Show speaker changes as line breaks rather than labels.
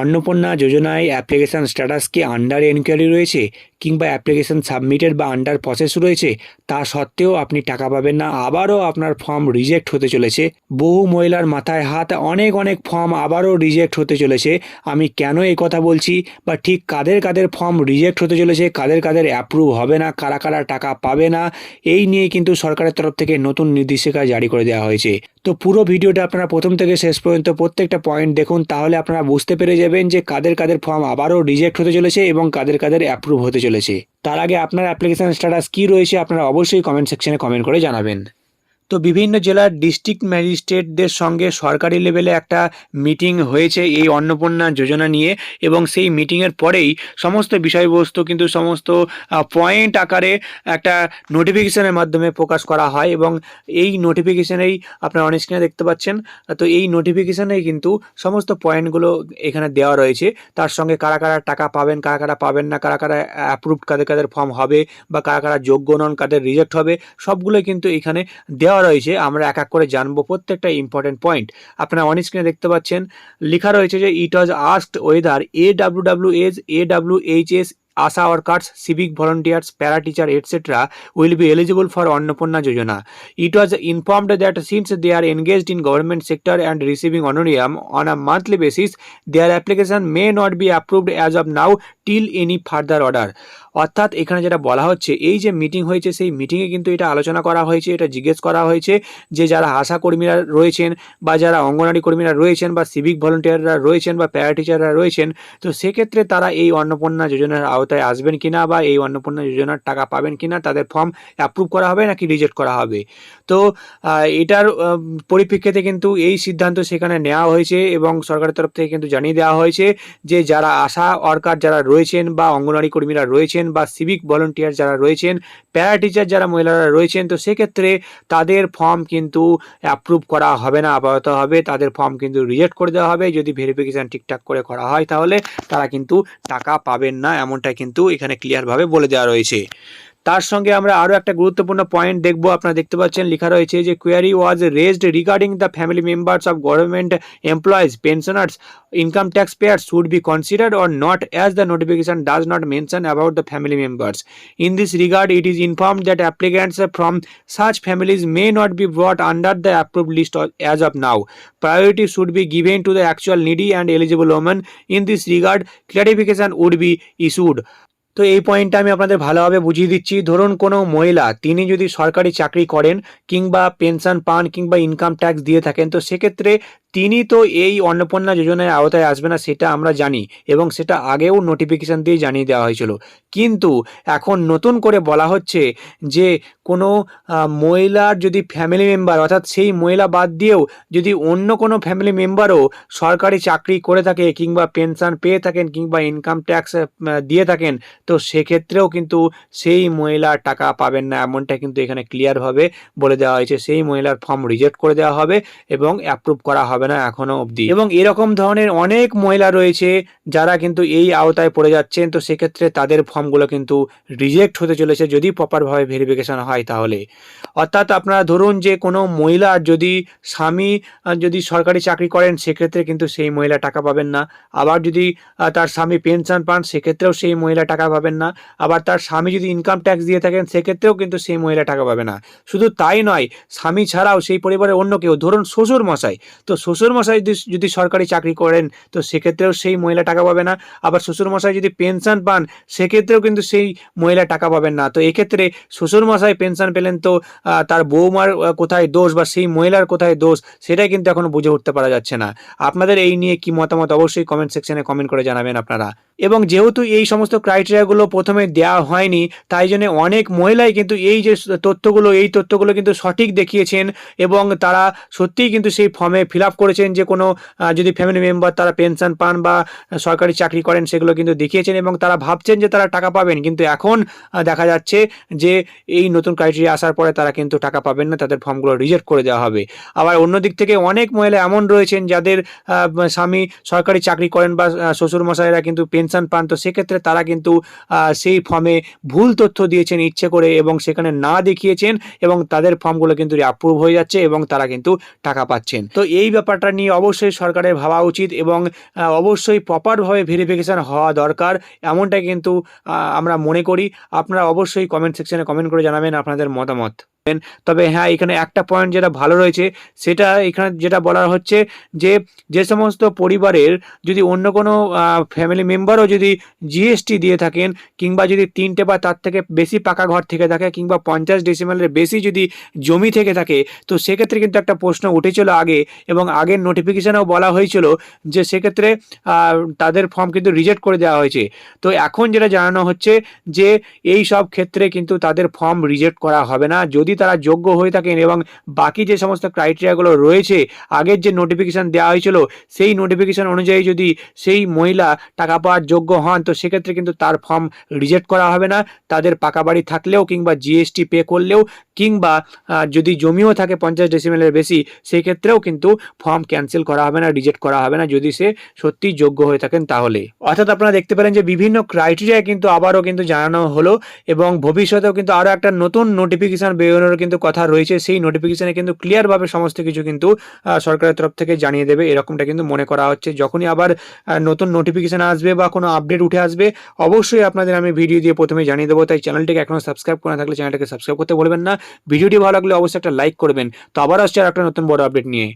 অন্নপূর্ণা যোজনায় application status কি under enquiry রয়েছে কিংবা অ্যাপ্লিকেশন সাবমিটেড বা আন্ডার প্রসেস রয়েছে, তা সত্ত্বেও আপনি টাকা পাবেন না, আবারও আপনার ফর্ম রিজেক্ট হতে চলেছে। বহু মহিলার মাথায় হাত, অনেক অনেক ফর্ম আবারও রিজেক্ট হতে চলেছে। আমি কেন এই কথা বলছি বা ঠিক কাদের কাদের ফর্ম রিজেক্ট হতে চলেছে, কাদের কাদের অ্যাপ্রুভ হবে না, কারা কারা টাকা পাবে না, এই নিয়ে কিন্তু সরকারের তরফ থেকে নতুন নির্দেশিকা জারি করে দেওয়া হয়েছে। তো পুরো ভিডিওটা আপনারা প্রথম থেকে শেষ পর্যন্ত প্রত্যেকটা পয়েন্ট দেখুন, তাহলে আপনারা বুঝতে পেরে যাবেন যে কাদের কাদের ফর্ম আবারও রিজেক্ট হতে চলেছে এবং কাদের কাদের অ্যাপ্রুভ হতে চলেছে। তার আগে আপনার অ্যাপ্লিকেশন স্ট্যাটাস কী রয়েছে আপনারা অবশ্যই কমেন্ট সেকশনে কমেন্ট করে জানাবেন। তো বিভিন্ন জেলার ডিস্ট্রিক্ট ম্যাজিস্ট্রেটদের সঙ্গে সরকারি লেভেলে একটা মিটিং হয়েছে এই অন্নপূর্ণা যোজনা নিয়ে, এবং সেই মিটিংয়ের পরেই সমস্ত বিষয়বস্তু কিন্তু সমস্ত পয়েন্ট আকারে একটা নোটিফিকেশনের মাধ্যমে প্রকাশ করা হয়, এবং এই নোটিফিকেশানেই আপনারা অন স্ক্রিনে দেখতে পাচ্ছেন। তো এই নোটিফিকেশানেই কিন্তু সমস্ত পয়েন্টগুলো এখানে দেওয়া রয়েছে, তার সঙ্গে কারা কারা টাকা পাবেন, কারা কারা পাবেন না, কারা কারা অ্যাপ্রুভড, কাদের কাদের ফর্ম হবে বা কারা কারা যোগ্য নন, কাদের রিজেক্ট হবে, সবগুলোই কিন্তু এখানে দেওয়া রয়েছে। আমরা এক এক করে জানবো প্রত্যেকটা ইম্পর্টেন্ট পয়েন্ট। আপনারা অন স্ক্রিনে দেখতে পাচ্ছেন লেখা রয়েছে যে it was asked whether AWWS, AWHS, ASHA workers, civic volunteers, para teacher, etc. will be eligible for Annapurna Yojana. It was informed that since they are engaged in government sector and receiving honorarium on a monthly basis, their application may not be approved as of now till any further order. অর্থাৎ এখানে যেটা বলা হচ্ছে, এই যে meeting হয়েছে সেই মিটিংয়ে কিন্তু এটা আলোচনা করা হয়েছে, এটা জিজ্ঞেস করা হয়েছে যে যারা আশা কর্মীরা রয়েছেন বা যারা অঙ্গনওয়াড়ি কর্মীরা রয়েছেন বা সিভিক ভলেন্টিয়াররা রয়েছেন বা প্যারা টিচাররা রয়েছেন, তো সেক্ষেত্রে তারা এই অন্নপূর্ণা যোজনার আওতায় আসবেন কিনা বা এই অন্নপূর্ণা যোজনার টাকা পাবেন কিনা, তাদের ফর্ম অ্যাপ্রুভ করা হবে নাকি রিজেক্ট করা হবে। তো এটার পরিপ্রেক্ষিতে কিন্তু এই সিদ্ধান্ত সেখানে নেওয়া হয়েছে এবং সরকারের তরফ থেকে কিন্তু জানিয়ে দেওয়া হয়েছে যে যারা আশা ওয়ার্কার যারা রয়েছেন বা অঙ্গনওয়াড়ি কর্মীরা রয়েছেন বা সিভিক ভলেন্টিয়ার যারা রয়েছেন, প্যারা টিচার যারা মহিলারা রয়েছেন, তো সেক্ষেত্রে তাদের ফর্ম কিন্তু অ্যাপ্রুভ করা হবে না, আপাতত হবে তাদের ফর্ম কিন্তু রিজেক্ট করে দেওয়া হবে। যদি ভেরিফিকেশান ঠিকঠাক করে করা হয় তাহলে তারা কিন্তু টাকা পাবেন না, এমনটাই কিন্তু এখানে ক্লিয়ারভাবে বলে দেওয়া রয়েছে। তার সঙ্গে আমরা আরও একটা গুরুত্বপূর্ণ পয়েন্ট দেখব। আপনারা দেখতে পাচ্ছেন লেখা রয়েছে যে query was raised regarding the family members of government employees, pensioners, income tax payers should be considered or not, as the notification does not mention about the family members. In this regard, it is informed that applicants from such families may not be brought under the approved list as of now. Priority should be given to the actual needy and eligible women. In this regard, clarification would be issued. তো এই পয়েন্টটা আমি আপনাদের ভালোভাবে বুঝিয়ে দিচ্ছি। ধরুন কোনো মহিলা তিনি যদি সরকারি চাকরি করেন কিংবা পেনশন পান কিংবা ইনকাম ট্যাক্স দিয়ে থাকেন, তো সেক্ষেত্রে তিনি তো এই অন্নপূর্ণা যোজনার আওতায় আসবে না, সেটা আমরা জানি এবং সেটা আগেও নোটিফিকেশান দিয়ে জানিয়ে দেওয়া হয়েছিল। কিন্তু এখন নতুন করে বলা হচ্ছে যে কোনো মহিলার যদি ফ্যামিলি মেম্বার, অর্থাৎ সেই মহিলা বাদ দিয়েও যদি অন্য কোনো ফ্যামিলি মেম্বারও সরকারি চাকরি করে থাকে কিংবা পেনশন পেয়ে থাকেন কিংবা ইনকাম ট্যাক্স দিয়ে থাকেন, তো সেক্ষেত্রেও কিন্তু সেই মহিলার টাকা পাবেন না, এমনটা কিন্তু এখানে ক্লিয়ারভাবে বলে দেওয়া হয়েছে। সেই মহিলার ফর্ম রিজেক্ট করে দেওয়া হবে এবং অ্যাপ্রুভ করা হবে না এখনো অবধি। এবং এরকম ধরনের অনেক মহিলা রয়েছে যারা কিন্তু এই আওতায় পড়ে যাচ্ছেন, তো সেক্ষেত্রে তাদের ফর্মগুলো কিন্তু রিজেক্ট হতে চলেছে যদি প্রপারভাবে ভেরিফিকেশন হয় তাহলে। অর্থাৎ আপনারা ধরুন যে কোনো মহিলার যদি স্বামী যদি সরকারি চাকরি করেন, সেক্ষেত্রে কিন্তু সেই মহিলা টাকা পাবেন না। আবার যদি তার স্বামী পেনশন পান, সেক্ষেত্রেও সেই মহিলা টাকা পাবেন না। আবার তার স্বামী যদি ইনকাম ট্যাক্স দিয়ে থাকেন, সেক্ষেত্রেও কিন্তু সেই মহিলা টাকা পাবে না। শুধু তাই নয়, স্বামী ছাড়াও সেই পরিবারের অন্য কেউ, ধরুন শ্বশুর মশাই, তো শ্বশুরমশাই যদি সরকারি চাকরি করেন, তো সেক্ষেত্রেও সেই মহিলা টাকা পাবে না। আবার শ্বশুরমশাই যদি পেনশন পান, সেক্ষেত্রেও কিন্তু সেই মহিলা টাকা পাবেন না। তো এক্ষেত্রে শ্বশুরমশাই পেনশন পেলেন, তো তার বৌমার কোথায় দোষ বা সেই মহিলার কোথায় দোষ, সেটাই কিন্তু এখনো বুঝে উঠতে পারা যাচ্ছে না। আপনাদের এই নিয়ে কি মতামত অবশ্যই কমেন্ট সেকশনে কমেন্ট করে জানাবেন আপনারা। এবং যেহেতু এই সমস্ত ক্রাইটেরিয়াগুলো প্রথমে দেওয়া হয়নি, তাই জন্য অনেক মহিলাই কিন্তু এই যে তথ্যগুলো কিন্তু সঠিক দেখিয়েছেন এবং তারা সত্যিই কিন্তু সেই ফর্মে ফিল আপ করেছেন যে কোনো যদি ফ্যামিলি মেম্বার তারা পেনশন পান বা সরকারি চাকরি করেন, সেগুলো কিন্তু দেখিয়েছেন এবং তারা ভাবছেন যে তারা টাকা পাবেন। কিন্তু এখন দেখা যাচ্ছে যে এই নতুন ক্রাইটেরিয়া আসার পরে তারা কিন্তু টাকা পাবেন না, তাদের ফর্মগুলো রিজেক্ট করে দেওয়া হবে। আবার অন্য দিক থেকে অনেক মহিলা এমন রয়েছেন যাদের স্বামী সরকারি চাকরি করেন বা শ্বশুরমশাইরা কিন্তু পেনশন পান, তো সেক্ষেত্রে তারা কিন্তু সেই ফর্মে ভুল তথ্য দিয়েছেন ইচ্ছে করে এবং সেখানে না দেখিয়েছেন এবং তাদের ফর্মগুলো কিন্তু অ্যাপ্রুভ হয়ে যাচ্ছে এবং তারা কিন্তু টাকা পাচ্ছেন। তো এই ব্যাপারে ব্যাপারটা নিয়ে অবশ্যই সরকারের ভাবা উচিত এবং অবশ্যই প্রপারভাবে ভেরিফিকেশান হওয়া দরকার, এমনটাই কিন্তু আমরা মনে করি। আপনারা অবশ্যই কমেন্ট সেকশনে কমেন্ট করে জানাবেন আপনাদের মতামত। তবে হ্যাঁ, এখানে একটা পয়েন্ট যেটা ভালো রয়েছে, সেটা এখানে যেটা বলা হচ্ছে যে সমস্ত পরিবারের যদি অন্য কোনো ফ্যামিলি মেম্বারও যদি জিএসটি দিয়ে থাকেন, কিংবা যদি 3টে বা তার থেকে বেশি পাকা ঘর থেকে থাকে, কিংবা 50 ডেসিমেলের বেশি যদি জমি থেকে থাকে, তো সেক্ষেত্রে কিন্তু একটা প্রশ্ন উঠেছিল আগে, এবং আগের নোটিফিকেশানেও বলা হয়েছিল যে সেক্ষেত্রে তাদের ফর্ম কিন্তু রিজেক্ট করে দেওয়া হয়েছে। তো এখন যেটা জানানো হচ্ছে যে এই সব ক্ষেত্রে কিন্তু তাদের ফর্ম রিজেক্ট করা হবে না, যদি তারা যোগ্য হয়ে থাকেন এবং বাকি যে সমস্ত ক্রাইটেরিয়াগুলো রয়েছে আগের যে নোটিফিকেশান দেওয়া হয়েছিল সেই নোটিফিকেশান অনুযায়ী যদি সেই মহিলা টাকা পাওয়ার যোগ্য হন, তো সেক্ষেত্রে কিন্তু তার ফর্ম রিজেক্ট করা হবে না। তাদের পাকা বাড়ি থাকলেও, কিংবা জিএসটি পে করলেও, কিংবা যদি জমিও থাকে 50 ডেসিমেলের বেশি, সেই ক্ষেত্রেও কিন্তু ফর্ম ক্যান্সেল করা হবে না, রিজেক্ট করা হবে না, যদি সে সত্যি যোগ্য হয়ে থাকেন তাহলে। অর্থাৎ আপনারা দেখতে পেলেন যে বিভিন্ন ক্রাইটেরিয়া কিন্তু আবারও কিন্তু জানানো হলো, এবং ভবিষ্যতেও কিন্তু আরও একটা নতুন নোটিফিকেশান বেরোনোর কিন্তু কথা রয়েছে। সেই নোটিফিকেশানে কিন্তু ক্লিয়ারভাবে সমস্ত কিছু কিন্তু সরকারের তরফ থেকে জানিয়ে দেবে, এরকমটা কিন্তু মনে করা হচ্ছে। যখনই আবার নতুন নোটিফিকেশান আসবে বা কোনো আপডেট উঠে আসবে, অবশ্যই আপনাদের আমি ভিডিও দিয়ে প্রথমে জানিয়ে দেবো। তাই চ্যানেলটিকে এখনও সাবস্ক্রাইব করে না থাকলে চ্যানেলটাকে সাবস্ক্রাইব করতে বলবেন না। ভিডিওটি ভালো লাগলে অবশ্যই একটা লাইক করবেন। তো আবার আসছে আর একটা নতুন বড় আপডেট নিয়ে।